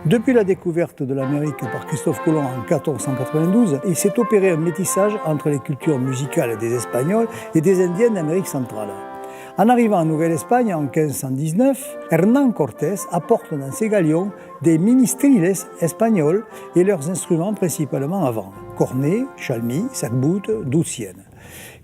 Depuis la découverte de l'Amérique par Christophe Colomb en 1492, il s'est opéré un métissage entre les cultures musicales des Espagnols et des Indiens d'Amérique centrale. En arrivant en Nouvelle-Espagne en 1519, Hernán Cortés apporte dans ses galions des ministriles espagnols et leurs instruments principalement à vent, cornets, chalmis, sac-bout, douciennes,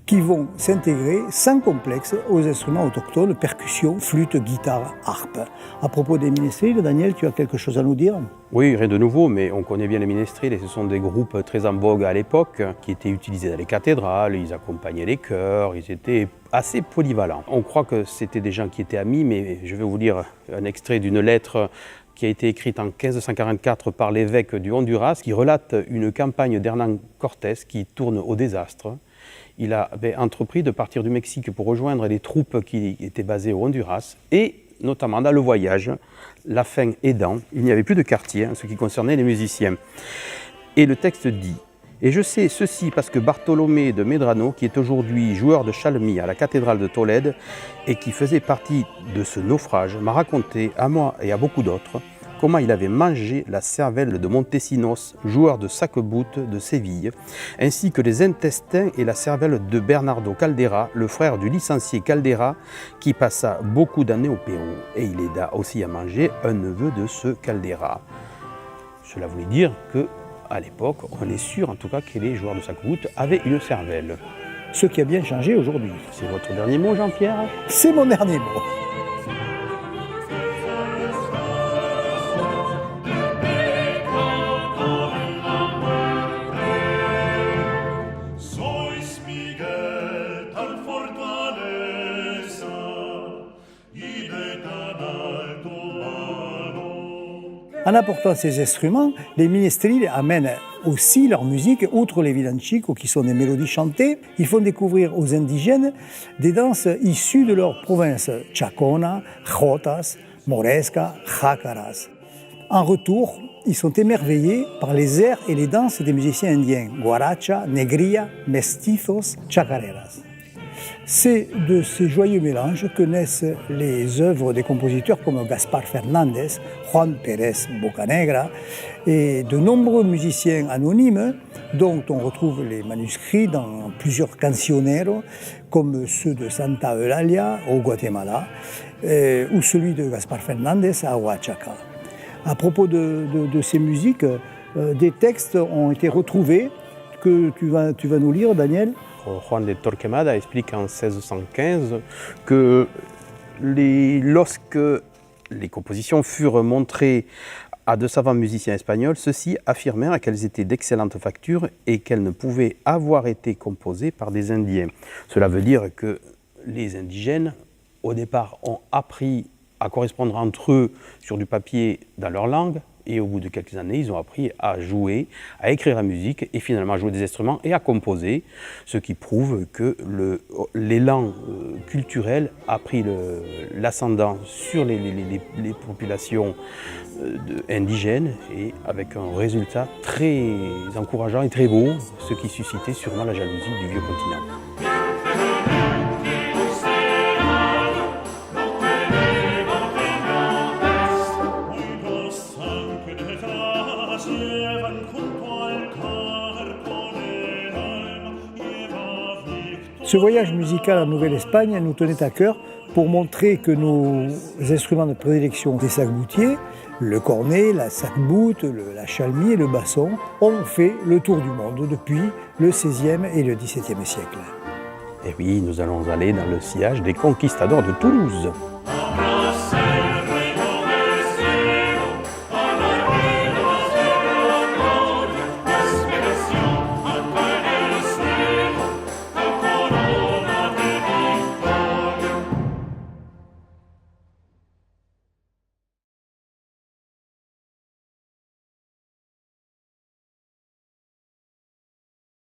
qui vont s'intégrer sans complexe aux instruments autochtones, percussions, flûte, guitare, harpe. À propos des ministriles, Daniel, tu as quelque chose à nous dire ? Oui, rien de nouveau, mais on connaît bien les ministriles et ce sont des groupes très en vogue à l'époque qui étaient utilisés dans les cathédrales, ils accompagnaient les chœurs, ils étaient assez polyvalents. On croit que c'était des gens qui étaient amis, mais je vais vous lire un extrait d'une lettre qui a été écrite en 1544 par l'évêque du Honduras, qui relate une campagne d'Hernán Cortés qui tourne au désastre. Il avait entrepris de partir du Mexique pour rejoindre les troupes qui étaient basées au Honduras et notamment dans le voyage, la faim aidant, il n'y avait plus de quartier en ce qui concernait les musiciens. Et le texte dit « Et je sais ceci parce que Bartolomé de Medrano, qui est aujourd'hui joueur de chalmi à la cathédrale de Tolède et qui faisait partie de ce naufrage, m'a raconté à moi et à beaucoup d'autres comment il avait mangé la cervelle de Montesinos, joueur de sac-bout de Séville, ainsi que les intestins et la cervelle de Bernardo Caldera, le frère du licencié Caldera, qui passa beaucoup d'années au Pérou. Et il aida aussi à manger un neveu de ce Caldera. Cela voulait dire qu'à l'époque, on est sûr en tout cas que les joueurs de sac-bout avaient une cervelle. Ce qui a bien changé aujourd'hui. C'est votre dernier mot, Jean-Pierre ? C'est mon dernier mot. En apportant ces instruments, les ministriles amènent aussi leur musique, outre les villancicos qui sont des mélodies chantées, ils font découvrir aux indigènes des danses issues de leur province, chacona, jotas, moresca, jácaras. En retour, ils sont émerveillés par les airs et les danses des musiciens indiens, guaracha, negria, mestizos, chacareras. C'est de ces joyeux mélanges que naissent les œuvres des compositeurs comme Gaspar Fernández, Juan Pérez Bocanegra et de nombreux musiciens anonymes dont on retrouve les manuscrits dans plusieurs cancioneros comme ceux de Santa Eulalia au Guatemala ou celui de Gaspar Fernández à Oaxaca. À propos de ces musiques, des textes ont été retrouvés que tu vas nous lire, Daniel. Juan de Torquemada explique en 1615 que lorsque les compositions furent montrées à de savants musiciens espagnols, ceux-ci affirmèrent qu'elles étaient d'excellente facture et qu'elles ne pouvaient avoir été composées par des Indiens. Cela veut dire que les indigènes, au départ, ont appris à correspondre entre eux sur du papier dans leur langue, et au bout de quelques années, ils ont appris à jouer, à écrire la musique et finalement à jouer des instruments et à composer, ce qui prouve que l'élan culturel a pris l'ascendant sur les populations indigènes et avec un résultat très encourageant et très beau, ce qui suscitait sûrement la jalousie du vieux continent. Ce voyage musical en Nouvelle-Espagne nous tenait à cœur pour montrer que nos instruments de prédilection des sac-boutiers, le cornet, la sac-boute, la chalmi et le basson, ont fait le tour du monde depuis le XVIe et le XVIIe siècle. Et oui, nous allons aller dans le sillage des conquistadors de Toulouse.